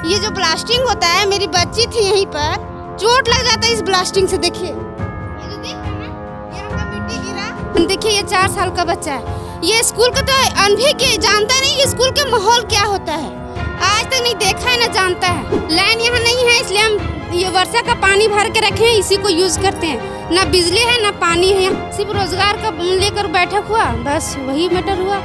ये जो ब्लास्टिंग होता है, मेरी बच्ची थी यहीं पर, चोट लग जाता है इस ब्लास्टिंग से। देखिए ये जो देख रहे हैं ना, ये रंगा मिट्टी गिरा। देखिए ये 4 साल का बच्चा है। ये स्कूल का तो अनभी के जानता नहीं कि स्कूल का माहौल क्या होता है, आज तक नहीं देखा है ना जानता है। लाइन यहाँ नहीं है, इसलिए हम ये वर्षा का पानी भर के रखे हैं, इसी को यूज करते हैं। ना बिजली है ना पानी है, सिर्फ रोजगार का लेकर बैठक हुआ, बस वही मैटर हुआ,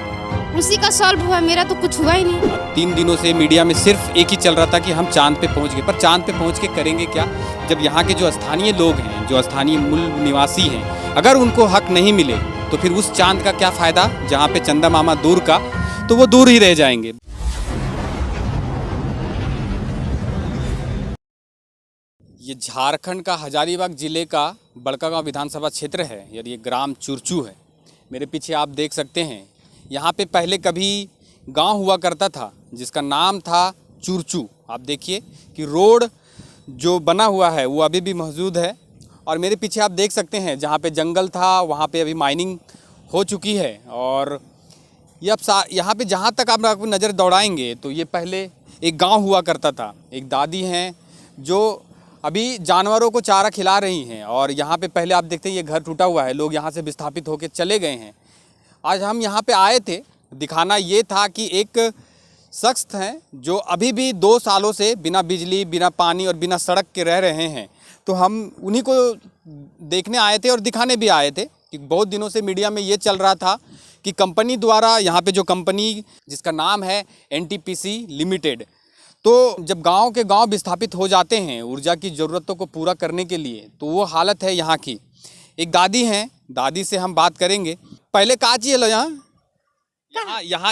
उसी का सॉल्व हुआ। मेरा तो कुछ हुआ ही नहीं। 3 दिनों से मीडिया में सिर्फ एक ही चल रहा था कि हम चांद पे पहुंच गए, पर चांद पे पहुंच के करेंगे क्या जब यहाँ के जो स्थानीय लोग हैं, जो स्थानीय मूल निवासी हैं, अगर उनको हक नहीं मिले तो फिर उस चांद का क्या फ़ायदा जहाँ पे चंदा मामा दूर का, तो वो दूर ही रह जाएंगे। ये झारखंड का हजारीबाग जिले का बड़कागांव विधानसभा क्षेत्र है और ये ग्राम चुरचू है। मेरे पीछे आप देख सकते हैं, यहाँ पे पहले कभी गांव हुआ करता था जिसका नाम था चुरचू। आप देखिए कि रोड जो बना हुआ है वो अभी भी मौजूद है। और मेरे पीछे आप देख सकते हैं जहाँ पे जंगल था वहाँ पे अभी माइनिंग हो चुकी है। और ये अब यहाँ पे जहाँ तक आप नज़र दौड़ाएंगे तो ये पहले एक गांव हुआ करता था। एक दादी हैं जो अभी जानवरों को चारा खिला रही हैं। और यहाँ पे पहले आप देखते हैं ये घर टूटा हुआ है, लोग यहाँ से विस्थापित होकर चले गए हैं। आज हम यहाँ पे आए थे, दिखाना ये था कि एक शख्स हैं जो अभी भी 2 सालों से बिना बिजली, बिना पानी और बिना सड़क के रह रहे हैं। तो हम उन्हीं को देखने आए थे और दिखाने भी आए थे कि बहुत दिनों से मीडिया में ये चल रहा था कि कंपनी द्वारा, यहाँ पे जो कंपनी जिसका नाम है NTPC लिमिटेड, तो जब गांव के गांव विस्थापित हो जाते हैं ऊर्जा की ज़रूरतों को पूरा करने के लिए, तो वो हालत है यहाँ की। एक दादी हैं, दादी से हम बात करेंगे। पहले का चीज हलो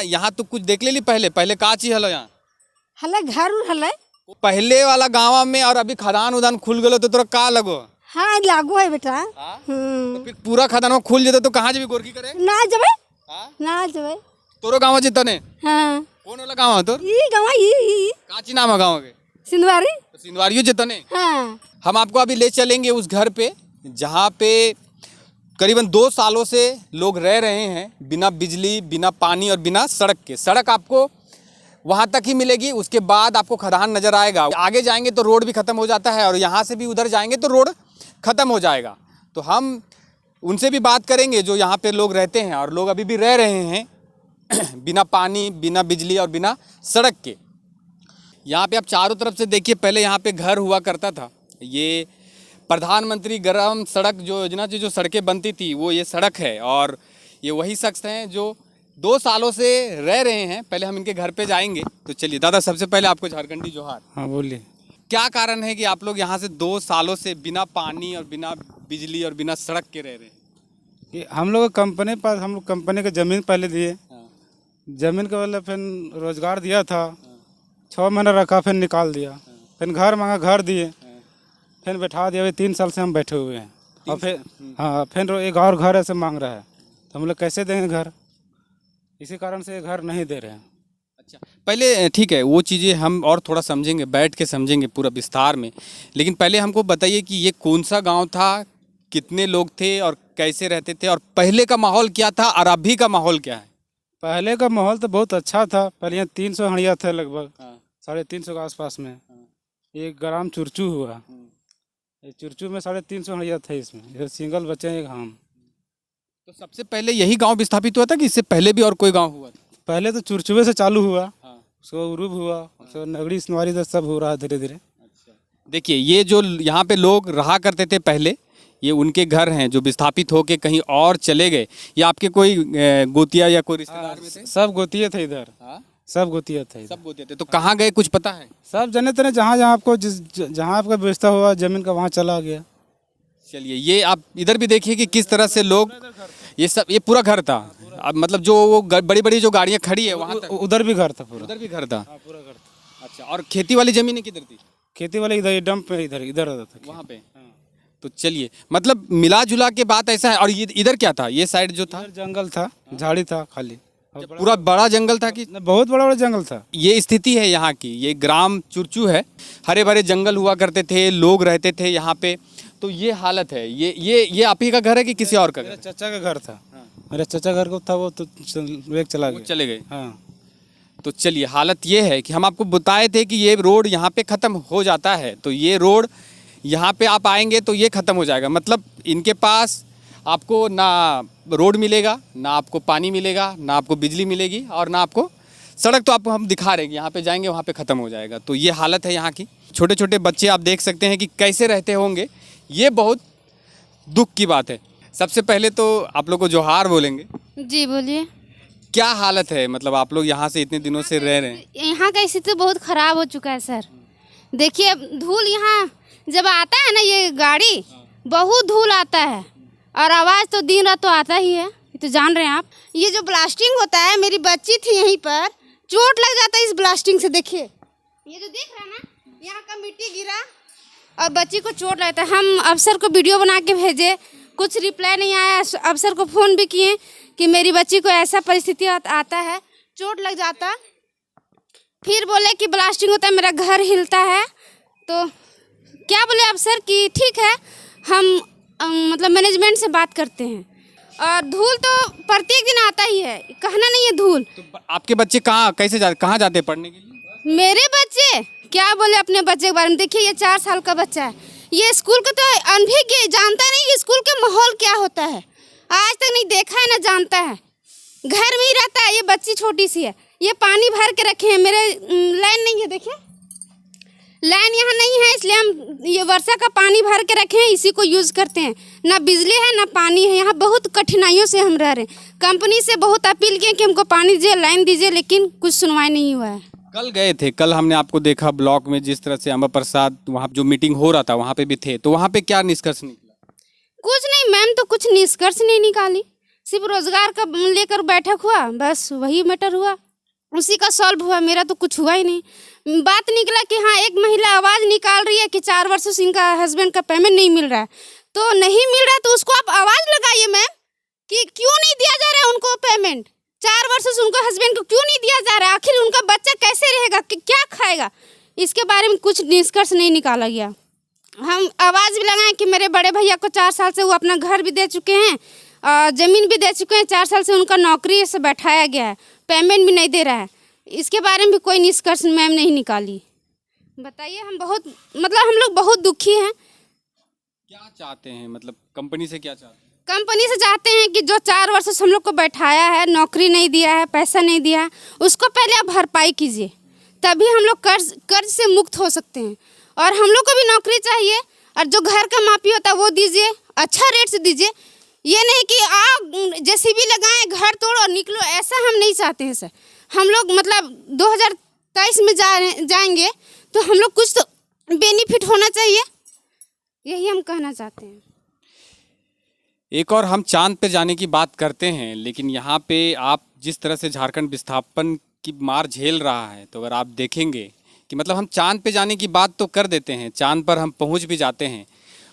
यहाँ तो कुछ देख ले ली। पहले का चीज हलो यहाँ हला घर हला पहले वाला गाँव में, और अभी खदान उदान खुल गलो तो तोरा का लगो? हाँ लागू है बेटा। तो फिर पूरा खदान खुल जेते तो कहाँ जेबी गोरकी करे? ना जबे ना जबे तोरो गाँव जितने? हाँ। कौन वाला गाँव है तोर? ई गाँव ई काची नाम है गाँव के? सिंधवारी। तो सिंधवारियो जितने? हाँ। हम आपको अभी ले चलेंगे उस घर पे जहाँ पे करीबन 2 सालों से लोग रह रहे हैं बिना बिजली, बिना पानी और बिना सड़क के। सड़क आपको वहाँ तक ही मिलेगी, उसके बाद आपको खदान नज़र आएगा। आगे जाएंगे तो रोड भी ख़त्म हो जाता है और यहाँ से भी उधर जाएंगे तो रोड ख़त्म हो जाएगा। तो हम उनसे भी बात करेंगे जो यहाँ पे लोग रहते हैं और लोग अभी भी रह रहे हैं बिना पानी, बिना बिजली और बिना सड़क के। यहाँ पे आप चारों तरफ से देखिए, पहले यहाँ पे घर हुआ करता था। ये प्रधानमंत्री ग्राम सड़क जो योजना से जो सड़कें बनती थी वो ये सड़क है। और ये वही शख्स हैं जो 2 सालों से रह रहे हैं। पहले हम इनके घर पे जाएंगे। तो चलिए दादा, सबसे पहले आपको झारखंडी जोहार। हाँ बोलिए। क्या कारण है कि आप लोग यहाँ से 2 सालों से बिना पानी और बिना बिजली और बिना सड़क के रह रहे हैं? ये हम लोग कंपनी पास, हम लोग कंपनी का ज़मीन पहले दिए, ज़मीन के वाले फिर रोजगार दिया था, 6 महीना रखा, फिर निकाल दिया, फिर घर मांगा, घर दिए, फिर बैठा दिया। 3 साल से हम बैठे हुए हैं और फिर हाँ फिर एक और घर ऐसे मांग रहा है, तो हम लोग कैसे देंगे घर? इसी कारण से घर नहीं दे रहे हैं। अच्छा, पहले ठीक है, वो चीज़ें हम और थोड़ा समझेंगे, बैठ के समझेंगे पूरा विस्तार में। लेकिन पहले हमको बताइए कि ये कौन सा गांव था, कितने लोग थे और कैसे रहते थे, और पहले का माहौल क्या था और अभी का माहौल क्या है? पहले का माहौल तो बहुत अच्छा था। पहले यहाँ 300 हड़िया थे, लगभग 350 के आसपास में। ये ग्राम चुरचू हुआ, ये चुरचू में 350 हड़िया थे। इसमें ये सिंगल बच्चे हैं, एक हम। तो सबसे पहले यही गांव विस्थापित हुआ था कि इससे पहले भी और कोई गांव हुआ था? पहले तो चुरचुए से चालू हुआ, उसको उरूब हुआ, उसको नगड़ी सिंधवारी तो सब हो रहा है धीरे धीरे। देखिए, ये जो यहाँ पे लोग रहा करते थे पहले, ये उनके घर हैं जो विस्थापित होके कहीं और चले गए। या आपके कोई गोतिया या कोई रिश्तेदार में थे? सब गोतिये थे इधर। सब गोतिये थे। सब गोतिया थे। तो कहाँ गए कुछ पता है? सब जने तने जहाँ जहाँ आपको जहाँ आपका व्यवस्था हुआ ज़मीन का, वहाँ चला गया। चलिए, ये आप इधर भी देखिए कि किस तरह से लोग, ये पूरा घर था। अब मतलब जो वो बड़ी बड़ी जो गाड़ियाँ खड़ी है वहाँ तक उधर भी घर था, पूरा उधर भी घर था। पूरा घर था। अच्छा, और खेती वाली जमीनें किधर थी? खेती वाले इधर डंप पे, इधर रहता था वहाँ पे। तो चलिए, मतलब मिला जुला के बात ऐसा है। और ये इधर क्या था? ये साइड जो था जंगल था, झाड़ी था खाली। पूरा बड़ा जंगल था कि? बहुत बड़ा बड़ा जंगल था। ये स्थिति है यहाँ की। ये ग्राम चुरचू है, हरे भरे जंगल हुआ करते थे, लोग रहते थे यहाँ पे। तो ये हालत है। ये आप ही का घर है कि किसी और का घर? मेरा चाचा का घर था। मेरा चाचा घर को था, वो तो चला गया। चले गए। हाँ। तो चलिए, हालत ये है कि हम आपको बताए थे कि ये रोड यहाँ पे ख़त्म हो जाता है, तो ये रोड यहाँ पे आप आएंगे तो ये ख़त्म हो जाएगा। मतलब इनके पास आपको ना रोड मिलेगा, ना आपको पानी मिलेगा, ना आपको बिजली मिलेगी और ना आपको सड़क। तो आपको हम दिखा रहे हैं कि यहाँ पे जाएंगे वहाँ पे ख़त्म हो जाएगा। तो ये हालत है यहाँ की। छोटे छोटे बच्चे आप देख सकते हैं कि कैसे रहते होंगे, ये बहुत दुख की बात है। सबसे पहले तो आप लोग को जोहार बोलेंगे। जी बोलिए। क्या हालत है, मतलब आप लोग यहाँ से इतने दिनों से रह रहे हैं? यहाँ का स्थिति बहुत ख़राब हो चुका है सर। देखिए धूल यहाँ जब आता है ना, ये गाड़ी बहुत धूल आता है और आवाज़ तो दिन रात तो आता ही है, ये तो जान रहे हैं आप। ये जो ब्लास्टिंग होता है, मेरी बच्ची थी यहीं पर, चोट लग जाता है इस ब्लास्टिंग से। देखिए ये जो देख रहे हैं ना, यहाँ का मिट्टी गिरा और बच्ची को चोट लगता है। हम अफसर को वीडियो बना के भेजे, कुछ रिप्लाई नहीं आया। अफसर को फ़ोन भी किए कि मेरी बच्ची को ऐसा परिस्थिति आता है, चोट लग जाता। फिर बोले कि ब्लास्टिंग होता है, मेरा घर हिलता है। तो क्या बोले अफसर कि ठीक है, हम मतलब मैनेजमेंट से बात करते हैं। और धूल तो प्रत्येक दिन आता ही है, कहना नहीं है धूल। तो आपके बच्चे कहाँ जाते हैं पढ़ने के लिए? मेरे बच्चे क्या बोले अपने बच्चे के बारे में। देखिए ये 4 साल का बच्चा है, ये स्कूल का तो अनभिज्ञ, जानता नहीं कि स्कूल के माहौल क्या होता है, आज तक नहीं देखा है ना जानता है। घर में ही रहता है, ये बच्ची छोटी सी है। ये पानी भर के रखे हैं, मेरे लाइन नहीं है, देखिए लाइन यहाँ नहीं है, इसलिए हम ये वर्षा का पानी भर के रखे हैं, इसी को यूज़ करते हैं। ना बिजली है ना पानी है, यहाँ बहुत कठिनाइयों से हम रह रहे हैं। कंपनी से बहुत अपील किए कि हमको पानी दीजिए, लाइन दीजिए, लेकिन कुछ सुनवाई नहीं हुआ है। कल गए थे, कल हमने आपको देखा ब्लॉक में, जिस तरह से अमर प्रसाद वहाँ जो मीटिंग हो रहा था वहाँ पे भी थे, तो वहाँ पे क्या निष्कर्ष निकला? कुछ नहीं मैम, तो कुछ निष्कर्ष नहीं निकाली, सिर्फ रोजगार का लेकर बैठक हुआ, बस वही मैटर हुआ, उसी का सॉल्व हुआ। मेरा तो कुछ हुआ ही नहीं। बात निकला कि हाँ एक महिला आवाज़ निकाल रही है कि 4 वर्षों से इनका हस्बैंड का पेमेंट नहीं मिल रहा है। तो नहीं मिल रहा है तो उसको आप आवाज़ लगाइए मैम कि क्यों नहीं दिया जा रहा है उनको पेमेंट। 4 वर्षों से उनको हस्बैंड को क्यों नहीं दिया जा रहा है, आखिर उनका बच्चा कैसे रहेगा, क्या खाएगा, इसके बारे में कुछ निष्कर्ष नहीं निकाला गया। हम आवाज़ भी लगाएं कि मेरे बड़े भैया को 4 साल से वो अपना घर भी दे चुके हैं और ज़मीन भी दे चुके हैं, 4 साल से उनका नौकरी से बैठाया गया है, पेमेंट भी नहीं दे रहा है। इसके बारे में भी कोई निष्कर्ष मैम नहीं निकाली। बताइए, हम लोग बहुत दुखी हैं। क्या चाहते हैं, मतलब कंपनी से क्या चाहते हैं? कंपनी से चाहते हैं कि जो 4 वर्ष से हम लोग को बैठाया है, नौकरी नहीं दिया है, पैसा नहीं दिया है, उसको पहले आप भरपाई कीजिए, तभी हम लोग कर्ज से मुक्त हो सकते हैं। और हम लोग को भी नौकरी चाहिए, और जो घर का माफी होता है वो दीजिए, अच्छा रेट से दीजिए। ये नहीं कि आप जेसीबी लगाएं, घर तोड़ो और निकलो, ऐसा हम नहीं चाहते हैं सर। हम लोग मतलब 2023 में जाएंगे तो हम लोग कुछ तो बेनिफिट होना चाहिए, यही हम कहना चाहते हैं। एक और हम चांद पे जाने की बात करते हैं, लेकिन यहाँ पे आप जिस तरह से झारखंड विस्थापन की मार झेल रहा है, तो अगर आप देखेंगे कि मतलब हम चांद पे जाने की बात तो कर देते हैं, चांद पर हम पहुँच भी जाते हैं,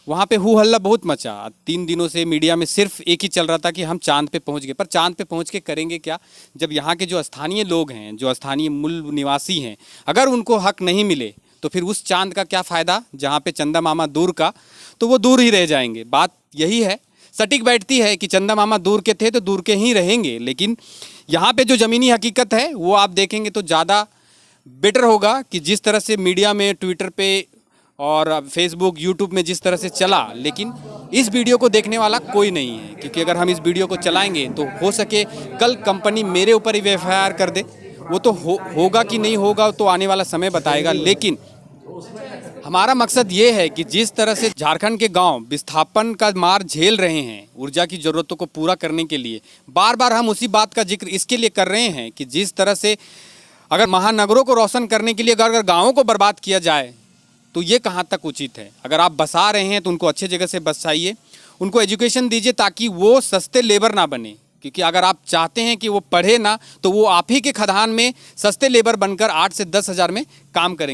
वहाँ पे हू हल्ला बहुत मचा। 3 दिनों से मीडिया में सिर्फ एक ही चल रहा था कि हम चांद पे पहुँच गए, पर चांद पे पहुँच के करेंगे क्या, जब यहाँ के जो स्थानीय लोग हैं, जो स्थानीय मूल निवासी हैं, अगर उनको हक नहीं मिले तो फिर उस चांद का क्या फ़ायदा, जहाँ पे चंदा मामा दूर का, तो वो दूर ही रह जाएंगे। बात यही है, सटीक बैठती है कि चंदा मामा दूर के थे तो दूर के ही रहेंगे। लेकिन यहाँ पे जो ज़मीनी हकीकत है वो आप देखेंगे तो ज़्यादा बेटर होगा कि जिस तरह से मीडिया में, ट्विटर पे और फेसबुक, यूट्यूब में जिस तरह से चला, लेकिन इस वीडियो को देखने वाला कोई नहीं है। क्योंकि अगर हम इस वीडियो को चलाएंगे तो हो सके कल कंपनी मेरे ऊपर ही FIR कर दे, वो तो होगा कि नहीं होगा तो आने वाला समय बताएगा। लेकिन हमारा मकसद ये है कि जिस तरह से झारखंड के गांव विस्थापन का मार झेल रहे हैं ऊर्जा की ज़रूरतों को पूरा करने के लिए, बार बार हम उसी बात का जिक्र इसके लिए कर रहे हैं कि जिस तरह से अगर महानगरों को रोशन करने के लिए अगर गाँवों को बर्बाद किया जाए तो ये कहाँ तक उचित है। अगर आप बसा रहे हैं तो उनको अच्छे जगह से बसाइए, उनको एजुकेशन दीजिए ताकि वो सस्ते लेबर ना बने। क्योंकि अगर आप चाहते हैं कि वो पढ़े ना, तो वो आप ही के खदान में सस्ते लेबर बनकर 8 से 10 हज़ार में काम करेंगे।